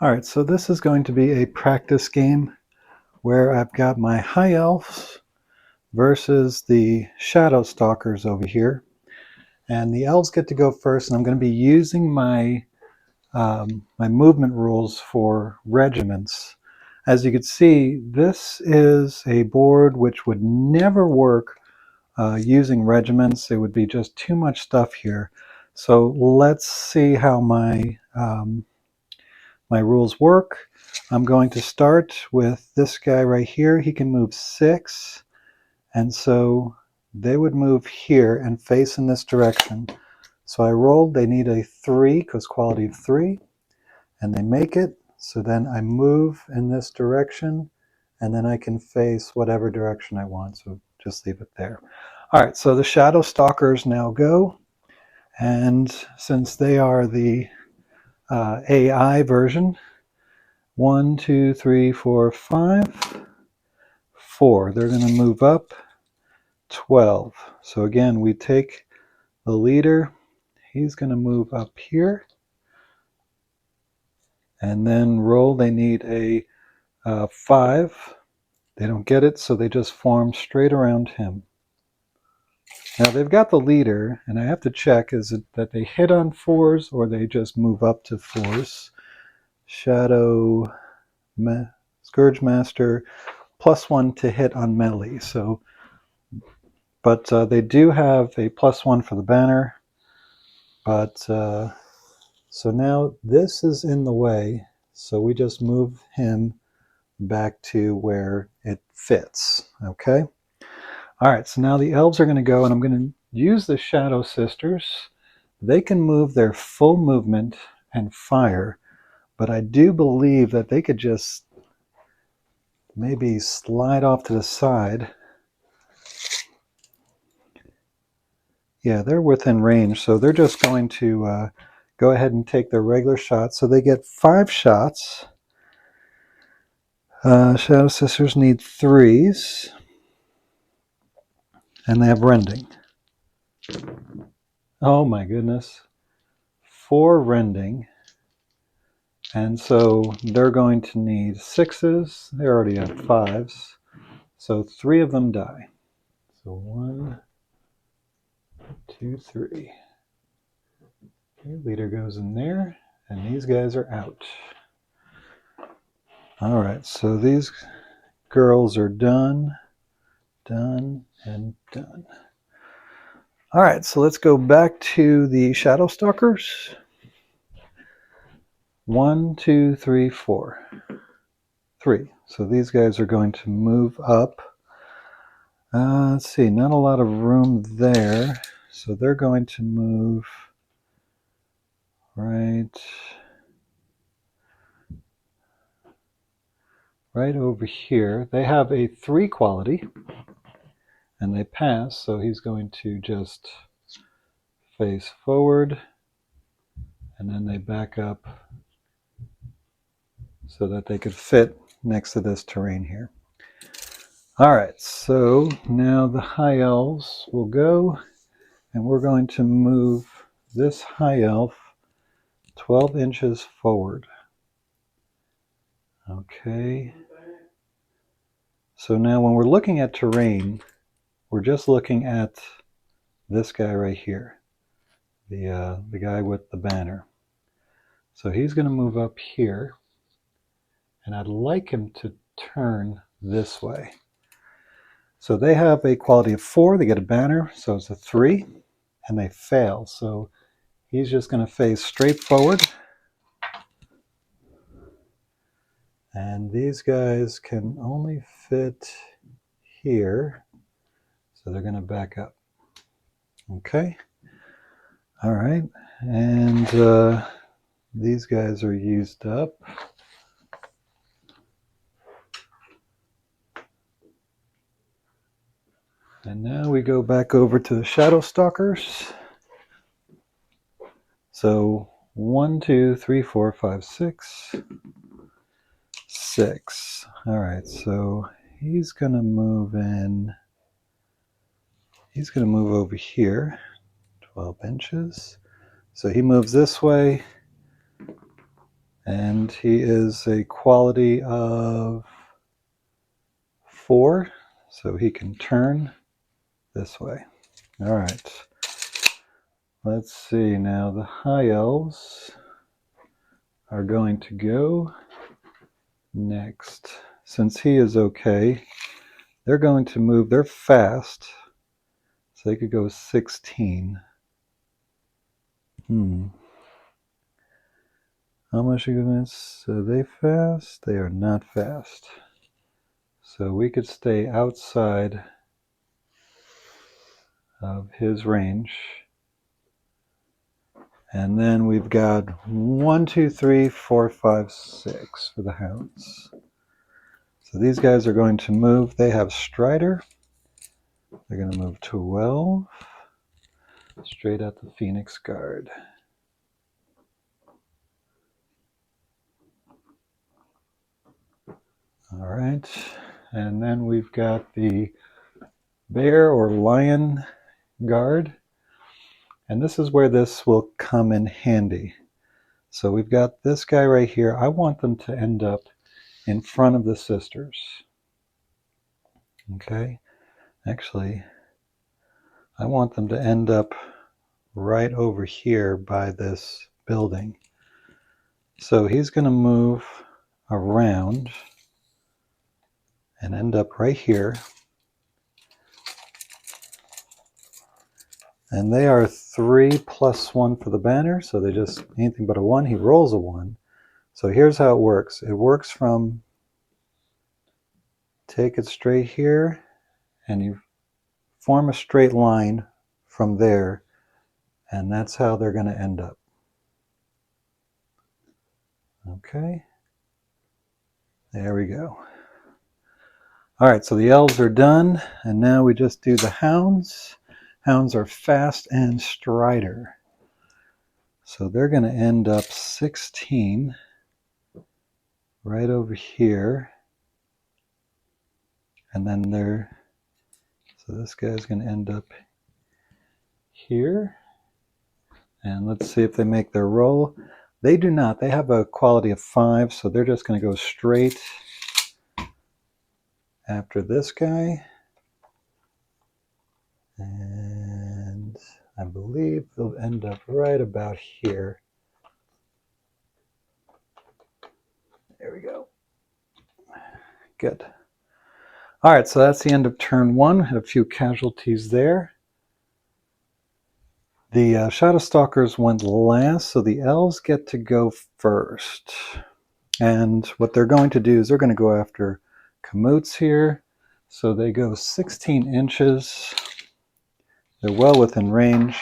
Alright, so this is going to be a practice game where I've got my high elves versus the Shadow Stalkers over here. And the elves get to go first, and I'm going to be using my my movement rules for regiments. As you can see, this is a board which would never work using regiments. It would be just too much stuff here. So let's see how my rules work. I'm going to start with this guy right here. He can move 6, and so they would move here and face in this direction. So I rolled, they need a 3 because quality of 3, and they make it. So then I move in this direction, and then I can face whatever direction I want. So just leave it there. All right, so the Shadow Stalkers now go, and since they are the AI version, 1, 2, 3, 4, 5, 4. They're going to move up 12. So again, we take the leader. He's going to move up here. And then roll. They need a 5. They don't get it, so they just form straight around him. Now they've got the leader, and I have to check, is it that they hit on 4s or they just move up to 4s? Shadow Scourge Master, +1 to hit on melee. So, but they do have a +1 for the banner. But so now this is in the way, so we just move him back to where it fits. Okay. All right. So now the elves are going to go, and I'm going to use the Shadow Sisters. They can move their full movement and fire, but I do believe that they could just maybe slide off to the side. Yeah, they're within range, so they're just going to go ahead and take their regular shots. So they get 5 shots. Shadow Sisters need 3s, and they have rending. Oh my goodness. 4 rending. And so they're going to need 6s. They already have 5s. So 3 of them die. So 1, 2, 3. Okay, leader goes in there, and these guys are out. All right, so these girls are done, done, and done. All right, so let's go back to the Shadow Stalkers. 1, 2, 3, 4. 3. So these guys are going to move up. Let's see, not a lot of room there. So they're going to move right over here. They have a 3 quality, and they pass, so he's going to just face forward, and then they back up so that they could fit next to this terrain here. All right, so now the high elves will go, and we're going to move this high elf 12 inches forward. Okay. So now when we're looking at terrain, we're just looking at this guy right here, the guy with the banner. So he's going to move up here, and I'd like him to turn this way. So they have a quality of 4. They get a banner, so it's a 3, and they fail. So he's just going to face straight forward. And these guys can only fit here, so they're going to back up. Okay. All right. And these guys are used up. And now we go back over to the Shadow Stalkers. So 1, 2, 3, 4, 5, 6. 6. All right, so he's going to move in. He's going to move over here, 12 inches. So he moves this way, And he is a quality of 4, so he can turn this way. All right. Let's see now. The high elves are going to go next. Since he is okay, they're going to move. They're fast, so they could go 16. How much are you going to? So they fast? They are not fast. So we could stay outside of his range. And then we've got 1, 2, 3, 4, 5, 6 for the hounds. So these guys are going to move. They have Strider. They're going to move 12 straight at the Phoenix Guard. All right. And then we've got the Bear or Lion Guard. And this is where this will come in handy. So we've got this guy right here. I want them to end up in front of the sisters. Okay. Actually, I want them to end up right over here by this building. So he's going to move around and end up right here. And they are 3 + 1 for the banner, so they just anything but a 1. He rolls a 1. So here's how it works. It works from take it straight here, and you form a straight line from there, and that's how they're going to end up. Okay, there we go. All right, so the elves are done, and now we just do the hounds. Hounds are fast and strider. So they're going to end up 16 right over here. And then so this guy's going to end up here. And let's see if they make their roll. They do not. They have a quality of 5, so they're just going to go straight after this guy. And I believe they'll end up right about here. There we go. Good. All right, so that's the end of turn 1. Had a few casualties there. The Shadow Stalkers went last, so the elves get to go first. And what they're going to do is they're going to go after Kamut's here. So they go 16 inches. They're well within range.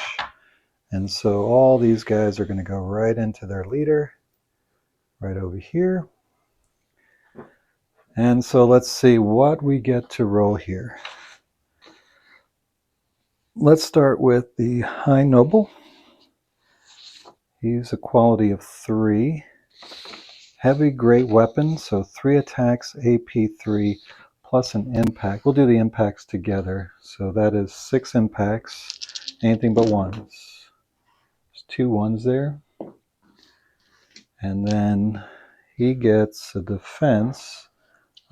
And so all these guys are going to go right into their leader, right over here. And so let's see what we get to roll here. Let's start with the High Noble. He's a quality of 3. Heavy great weapon, so 3 attacks, AP 3, plus an impact. We'll do the impacts together. So that is 6 impacts, anything but 1s. There's 2 1s there. And then he gets a defense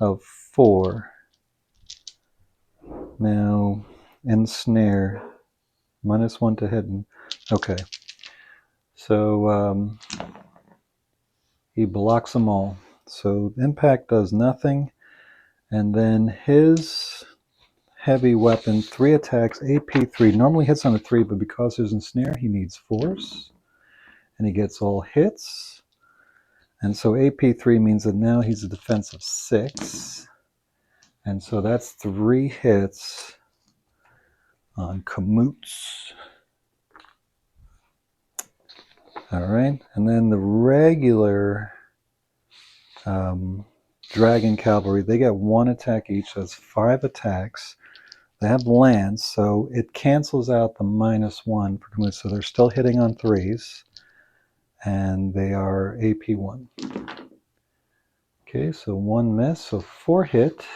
of 4. Now, ensnare, -1 to hidden. Okay. So he blocks them all. So impact does nothing. And then his heavy weapon, 3 attacks, AP 3. Normally hits on a 3, but because there's ensnare, he needs force. And he gets all hits. And so AP 3 means that now he's a defense of 6. And so that's 3 hits on Kamut's. All right. And then the regular Dragon Cavalry, they get 1 attack each. So that's 5 attacks. They have lance, so it cancels out the -1 for Kamut. So they're still hitting on 3s. And they are AP 1. Okay, so 1 miss, so 4 hit.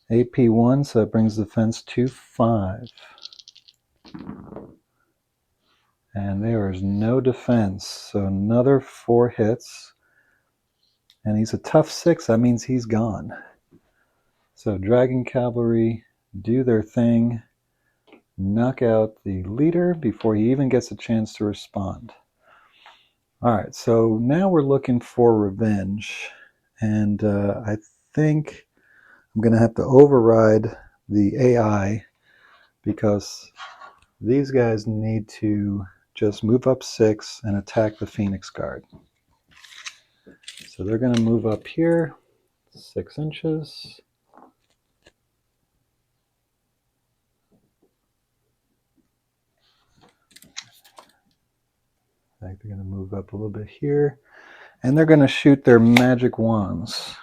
AP 1, so that brings the defense to 5. And there is no defense. So another 4 hits. And he's a tough 6. That means he's gone. So Dragon Cavalry do their thing. Knock out the leader before he even gets a chance to respond. Alright, so now we're looking for revenge. And I think I'm going to have to override the AI because these guys need to just move up 6 and attack the Phoenix Guard. So they're going to move up here 6 inches. I think they're going to move up a little bit here. And they're going to shoot their magic wands.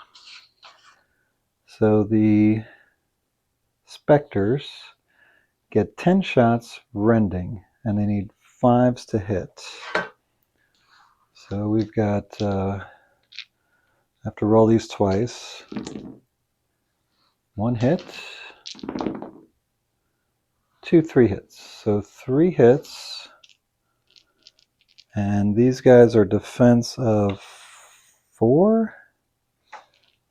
So the Spectres get 10 shots rending, and they need 5s to hit. So we've got, I have to roll these twice. 1 hit, 2, 3 hits. So 3 hits, and these guys are defense of 4.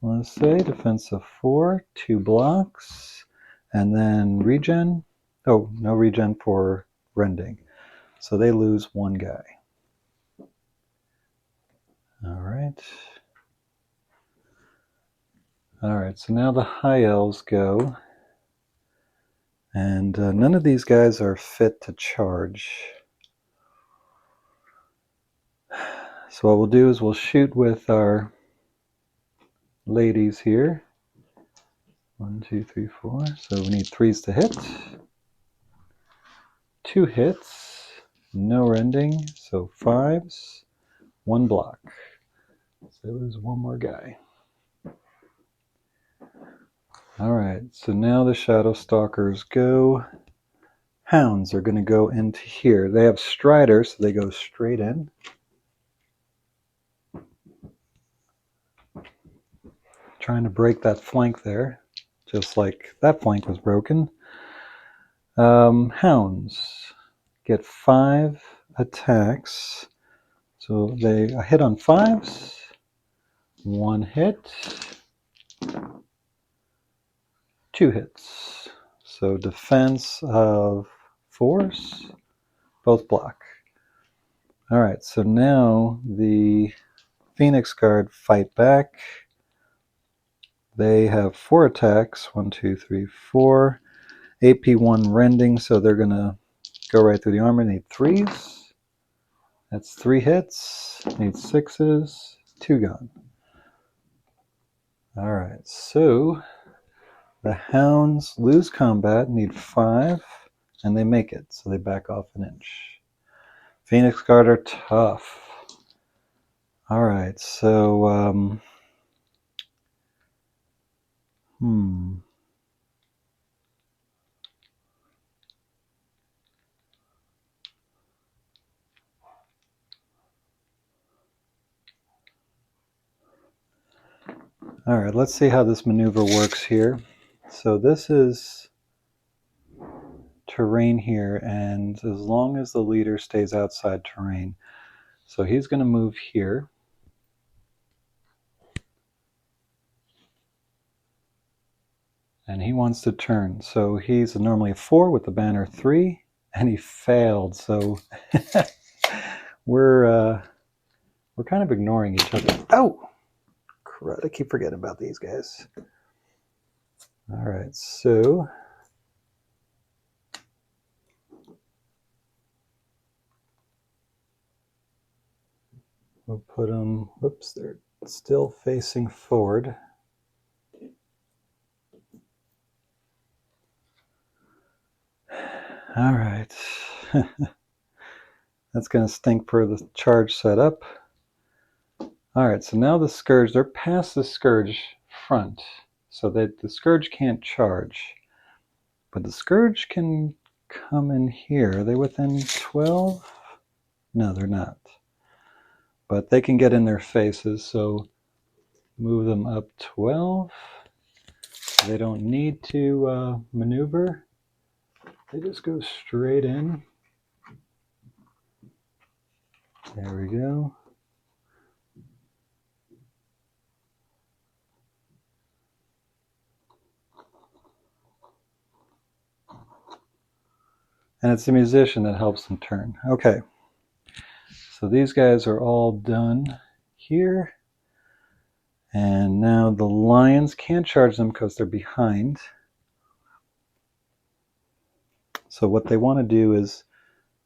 Let's say defense of 4, 2 blocks, and then regen. Oh, no regen for rending. So they lose 1 guy. Alright. Alright, so now the High Elves go. And none of these guys are fit to charge. So what we'll do is we'll shoot with our ladies here. 1, 2, 3, 4. So we need 3s to hit. 2 hits. No rending. So 5s. 1 block. So they lose 1 more guy. Alright, so now the Shadow Stalkers go. Hounds are going to go into here. They have Striders, so they go straight in. Trying to break that flank there, just like that flank was broken. Hounds get 5 attacks. So they hit on 5s. 1 hit. 2 hits. So defense of 4s. Both block. Alright, so now the Phoenix Guard fight back. They have 4 attacks. 1, 2, 3, 4. AP1 rending, so they're going to go right through the armor. Need 3s. That's 3 hits. Need 6s. 2 gone. Alright, so the Hounds lose combat, need 5, and they make it, so they back off an inch. Phoenix Guard are tough. Alright, so, Alright, let's see how this maneuver works here. So this is terrain here, and as long as the leader stays outside terrain. So he's going to move here. And he wants to turn. So he's normally a 4 with the banner 3, and he failed. So we're kind of ignoring each other. Oh! Crud, I keep forgetting about these guys. Alright, so we'll put them, whoops, they're still facing forward. Alright. That's going to stink for the charge setup. Alright, so now the Scourge, they're past the Scourge front, so that the Scourge can't charge. But the Scourge can come in here. Are they within 12? No, they're not. But they can get in their faces, so move them up 12. They don't need to maneuver. They just go straight in. There we go. And it's the musician that helps them turn. Okay. So these guys are all done here. And now the lions can't charge them because they're behind. So what they want to do is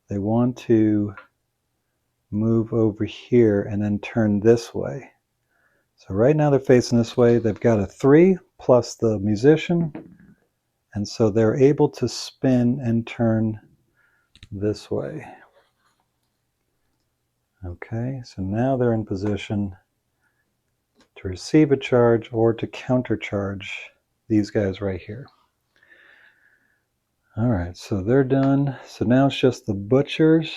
they want to move over here and then turn this way. So right now they're facing this way. They've got a 3 plus the musician. And so they're able to spin and turn this way. Okay, so now they're in position to receive a charge or to countercharge these guys right here. All right, so they're done. So now it's just the butchers.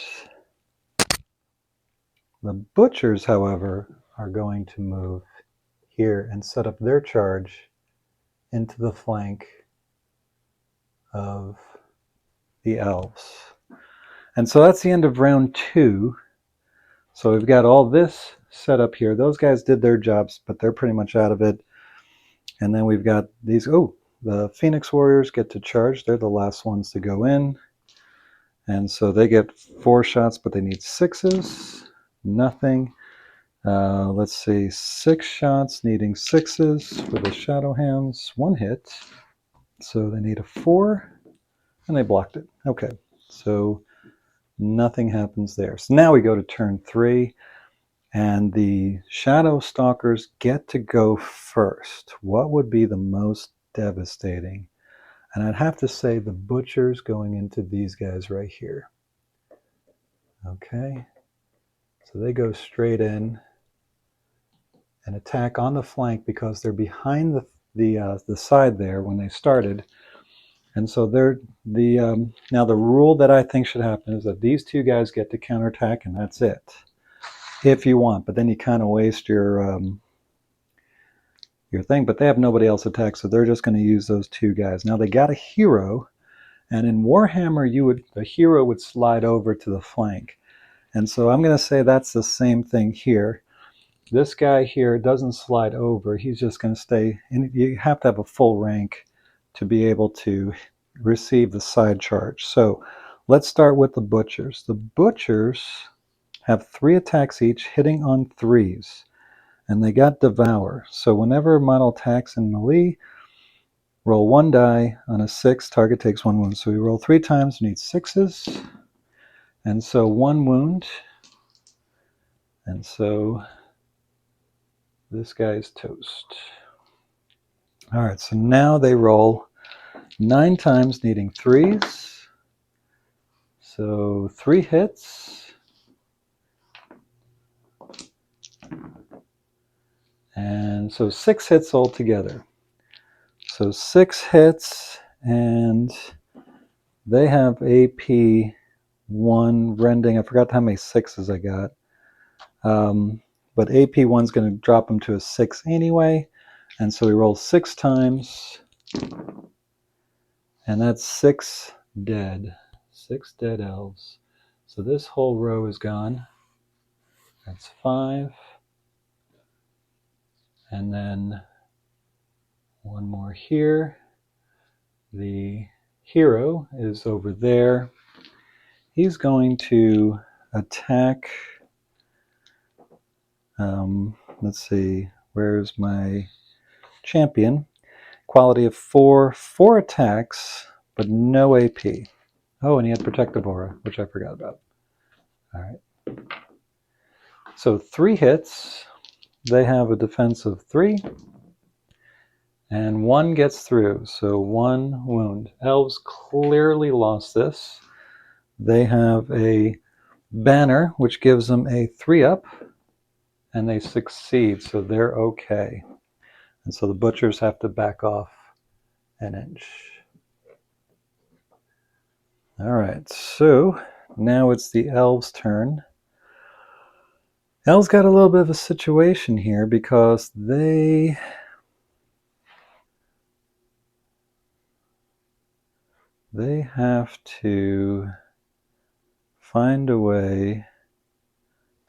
The butchers, however, are going to move here and set up their charge into the flank of the elves. And so that's the end of round 2. So we've got all this set up here. Those guys did their jobs, but they're pretty much out of it. And then we've got these, the Phoenix Warriors get to charge. They're the last ones to go in. And so they get 4 shots, but they need 6s. Nothing. Let's see, 6 shots needing 6s for the Shadow Hands. 1 hit. So they need a 4, and they blocked it. Okay, so nothing happens there. So now we go to turn 3, and the Shadow Stalkers get to go first. What would be the most devastating? And I'd have to say the butchers going into these guys right here. Okay, so they go straight in and attack on the flank because they're behind the side there when they started. And so they're now the rule that I think should happen is that these 2 guys get to counterattack, and that's it, if you want. But then you kind of waste your thing. But they have nobody else attack, so they're just going to use those 2 guys. Now they got a hero, and in Warhammer, the hero would slide over to the flank. And so I'm going to say that's the same thing here. This guy here doesn't slide over. He's just going to stay. And you have to have a full rank to be able to receive the side charge. So let's start with the butchers. The butchers have 3 attacks each, hitting on 3s. And they got Devour. So whenever a model attacks in melee, roll 1 die. On a 6, target takes 1 wound. So we roll 3 times, we need 6s. And so 1 wound. And so this guy's toast. All right, so now they roll 9 times, needing 3s. So 3 hits. And so 6 hits altogether. So 6 hits, and they have AP 1 rending. I forgot how many 6s I got. But AP 1's going to drop them to a 6 anyway. And so we roll 6 times. And that's 6 dead. 6 dead elves. So this whole row is gone. That's 5. And then 1 more here. The hero is over there. He's going to attack. Let's see, where's my champion? Quality of 4, 4 attacks, but no AP. Oh, and he had Protective Aura, which I forgot about. All right. So 3 hits. They have a defense of 3. And 1 gets through, so 1 wound. Elves clearly lost this. They have a banner, which gives them a 3-up, and they succeed, so they're okay. And so the butchers have to back off an inch. All right, so now it's the elves' turn. Elves got a little bit of a situation here because they have to find a way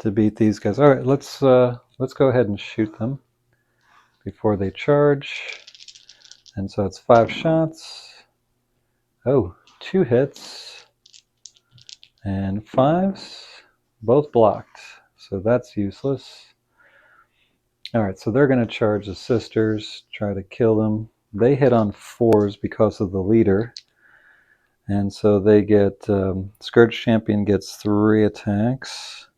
to beat these guys. All right, let's go ahead and shoot them before they charge. And so it's 5 shots. Oh, 2 hits and 5s, both blocked. So that's useless. All right, so they're going to charge the sisters, try to kill them. They hit on 4s because of the leader. And so they get, Scourge Champion gets 3 attacks.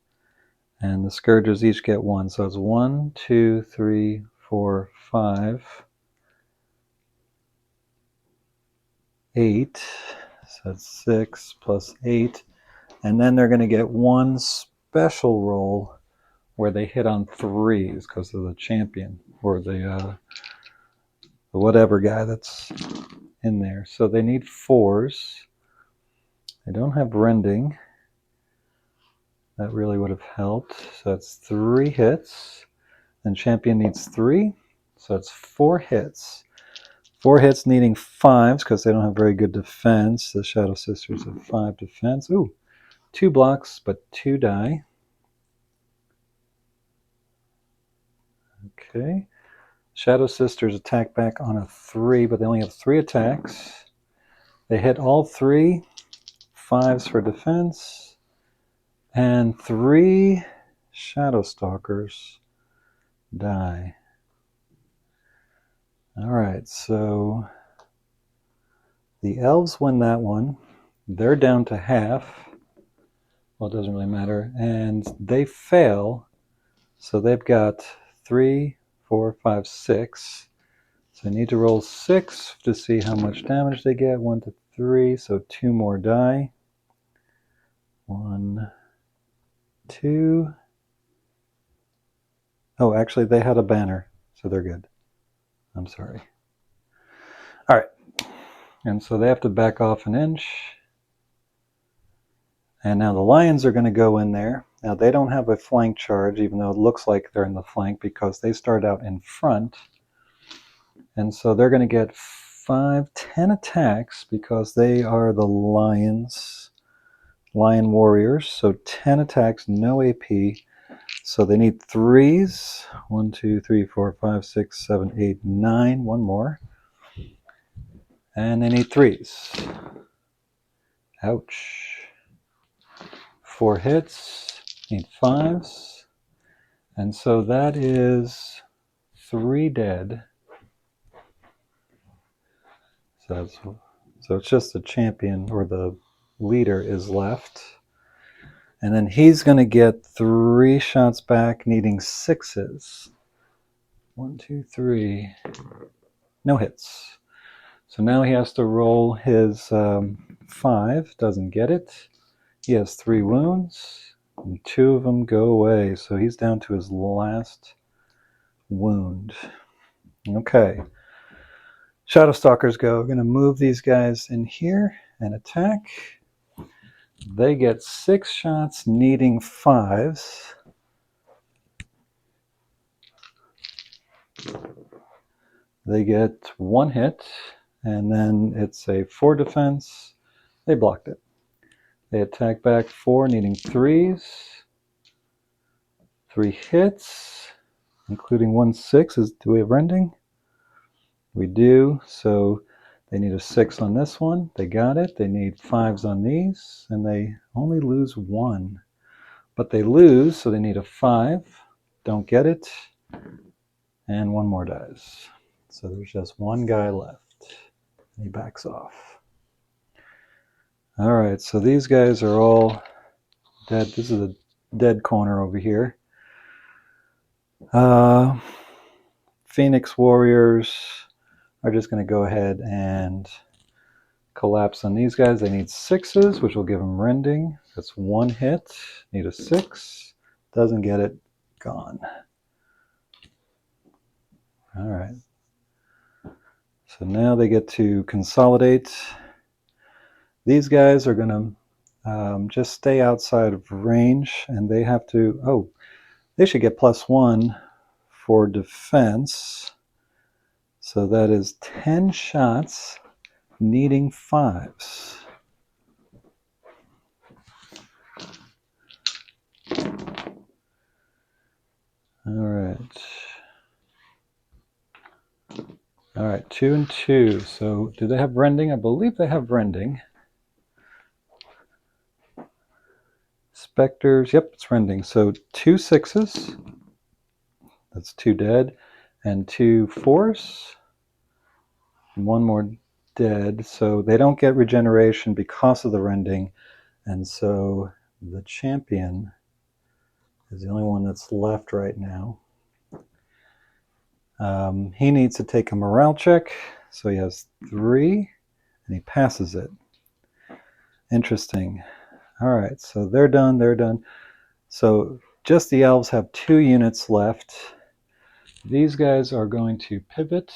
And the Scourgers each get 1. So it's 1, 2, 3, 4, 5, 8. So that's 6 plus 8. And then they're going to get 1 special roll where they hit on 3s because of the champion or the whatever guy that's in there. So they need 4s. They don't have rending. That really would have helped. So that's 3 hits. And champion needs 3. So that's 4 hits. 4 hits needing 5s because they don't have very good defense. The Shadow Sisters have 5 defense. Ooh, 2 blocks, but 2 die. Okay. Shadow Sisters attack back on a 3, but they only have 3 attacks. They hit all 3. 5s for defense. And 3 Shadow Stalkers die. Alright, so the elves win that one. They're down to half. Well, it doesn't really matter. And they fail. So they've got 3, 4, 5, 6. So I need to roll 6 to see how much damage they get. 1 to 3, so 2 more die. 1, 2. Oh, actually, they had a banner, so they're good. I'm sorry. All right. And so they have to back off an inch. And now the lions are going to go in there. Now, they don't have a flank charge, even though it looks like they're in the flank, because they start out in front. And so they're going to get 5, 10 attacks because they are the lions, lion warriors. So 10 attacks, no AP. So they need 3s. 1, 2, 3, 4, 5, 6, 7, 8, 9. One more. And they need 3s. Ouch. 4 hits. Need 5s. And so that is 3 dead. So it's just the champion or the leader is left. And then he's going to get 3 shots back, needing 6s. 1, 2, 3. No hits. So now he has to roll his 5. Doesn't get it. He has 3 wounds. And 2 of them go away. So he's down to his last wound. Okay. Shadow Stalkers go. We're going to move these guys in here and attack. They get 6 shots, needing 5s. They get 1 hit, and then it's a 4 defense. They blocked it. They attack back 4, needing 3s. 3 hits, including 1 6. Do we have rending? We do. So they need a 6 on this one. They got it. They need 5s on these, and they only lose 1. But they lose, so they need a 5. Don't get it. And 1 more dies. So there's just 1 guy left. And he backs off. All right, so these guys are all dead. This is a dead corner over here. Phoenix Warriors are just going to go ahead and collapse on these guys. They need 6s, which will give them rending. That's 1 hit. Need a 6. Doesn't get it. Gone. All right. So now they get to consolidate. These guys are going to just stay outside of range, and they have to, oh, they should get +1 for defense. So that is 10 shots, needing 5s. right, 2 and 2. So do they have rending? I believe they have rending. Specters, yep, it's rending. So 2 6s, that's 2 dead, and 2 4s, and 1 more dead. So they don't get regeneration because of the rending, and so the champion is the only one that's left right now. He needs to take a morale check, so he has 3, and he passes it. Interesting. All right, so they're done, they're done. So just the elves have 2 units left. These guys are going to pivot,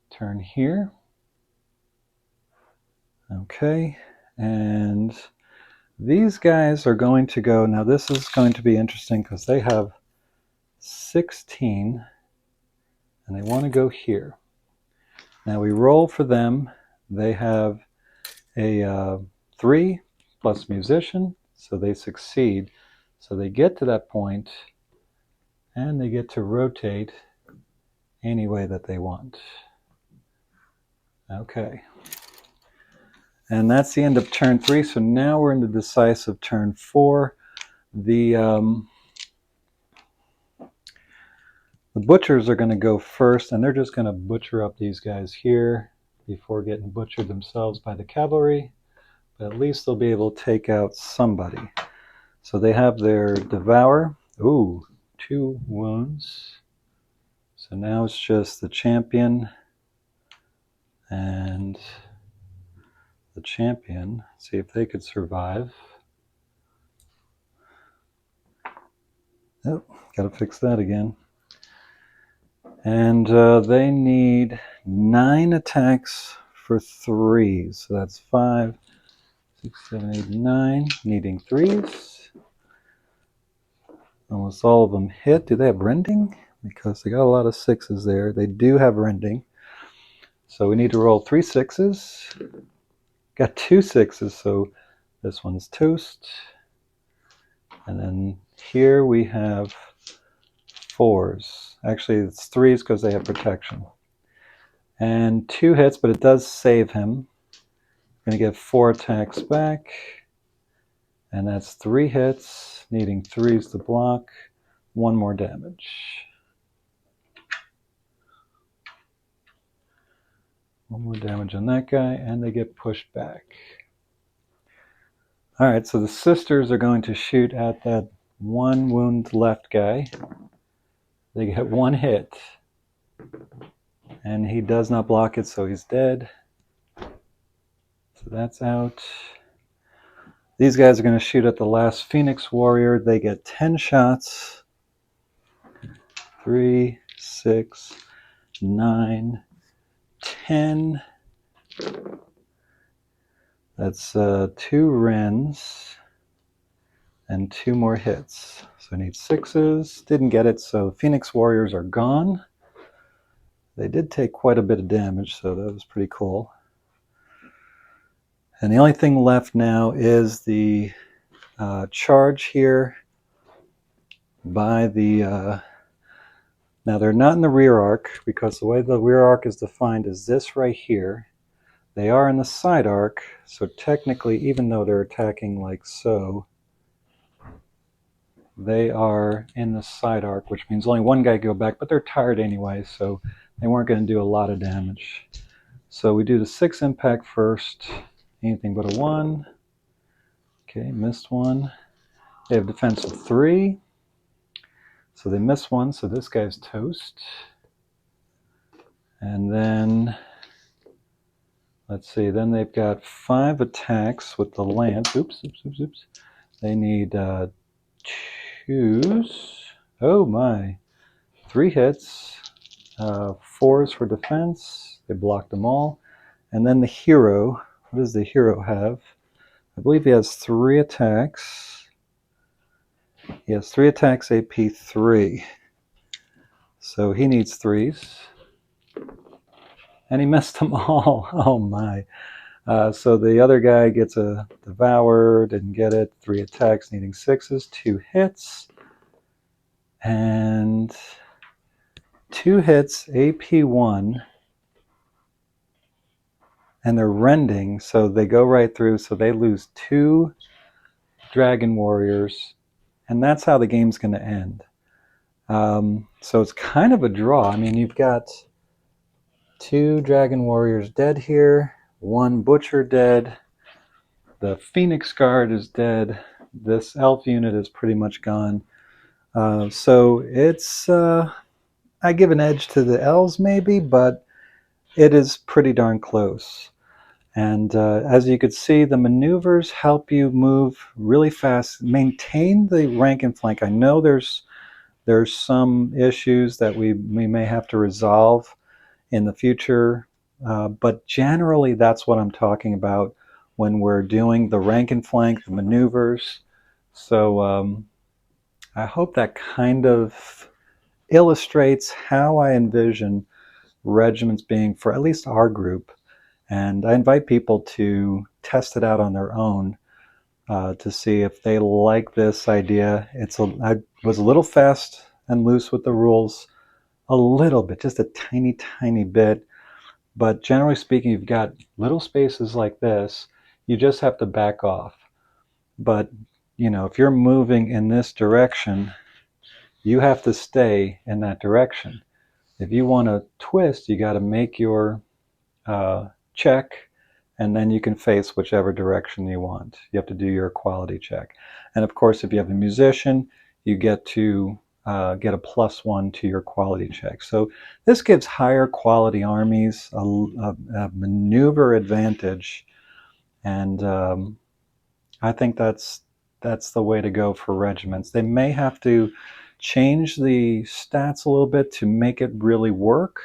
turn here. Okay, and these guys are going to go, now this is going to be interesting because they have 16, and they want to go here. Now we roll for them. They have a 3 plus musician, so they succeed. So they get to that point, and they get to rotate any way that they want. Okay. And that's the end of turn 3. So now we're in the decisive turn 4. The butchers are going to go first, and they're just going to butcher up these guys here before getting butchered themselves by the cavalry. But at least they'll be able to take out somebody. So they have their devour. Ooh, 2 wounds. So now it's just the champion and the champion. See if they could survive. Oh, gotta fix that again. And they need 9 attacks for 3. So that's 5, 6, 7, 8, 9. Needing 3s. Almost all of them hit. Do they have rending? Because they got a lot of 6s there. They do have rending. So we need to roll 3 6s. Got 2 6s, so this one's toast. And then here we have 4s. Actually, it's 3s because they have protection. And 2 hits, but it does save him. Going to get 4 attacks back. And that's 3 hits, needing 3s to block. 1 more damage. 1 more damage on that guy, and they get pushed back. All right, so the sisters are going to shoot at that 1 wound left guy. They get 1 hit. And he does not block it, so he's dead. So that's out. These guys are going to shoot at the last Phoenix Warrior. They get 10 shots. 3, 6, 9, 10. That's 2 Wrens and 2 more hits. So I need 6s. Didn't get it, so Phoenix Warriors are gone. They did take quite a bit of damage, so that was pretty cool. And the only thing left now is the charge here by the... now they're not in the rear arc, because the way the rear arc is defined is this right here. They are in the side arc, so technically, even though they're attacking like so, they are in the side arc, which means only 1 guy can go back, but they're tired anyway, so they weren't going to do a lot of damage. So we do the 6 impact first. Anything but a 1. Okay, missed 1. They have defense of 3. So they miss 1, so this guy's toast. And then, let's see, then they've got 5 attacks with the lance. Oops. They need 2s. Oh my. 3 hits. 4s for defense. They blocked them all. And then the hero. What does the hero have? I believe he has 3 attacks. He has 3 attacks, AP 3. So he needs 3s. And he missed them all. Oh my. So the other guy gets a devour, didn't get it. 3 attacks, needing 6s, 2 hits. And 2 hits, AP 1. and they're rending, so they go right through, so they lose 2 dragon warriors, and that's how the game's going to end. So it's kind of a draw. I mean, you've got 2 dragon warriors dead here, 1 butcher dead, the Phoenix Guard is dead, this elf unit is pretty much gone. So it's, I give an edge to the elves maybe, but it is pretty darn close. And as you could see, the maneuvers help you move really fast, maintain the rank and flank. I know there's some issues that we may have to resolve in the future, but generally that's what I'm talking about when we're doing the rank and flank, the maneuvers. So I hope that kind of illustrates how I envision regiments being for at least our group. And I invite people to test it out on their own to see if they like this idea. I was a little fast and loose with the rules, a little bit, just a tiny, tiny bit. But generally speaking, you've got little spaces like this. You just have to back off. But, if you're moving in this direction, you have to stay in that direction. If you want to twist, you got to make your check, and then you can face whichever direction you want. You have to do your quality check. And of course, if you have a musician, you get to get a +1 to your quality check. So this gives higher quality armies a maneuver advantage, and I think that's the way to go for regiments. They may have to change the stats a little bit to make it really work,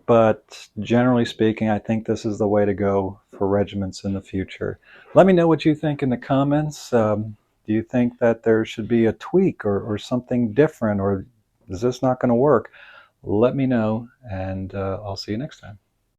but generally speaking, I think this is the way to go for regiments in the future. Let me know what you think in the comments. Do you think that there should be a tweak or something different, or is this not going to work? Let me know, and I'll see you next time.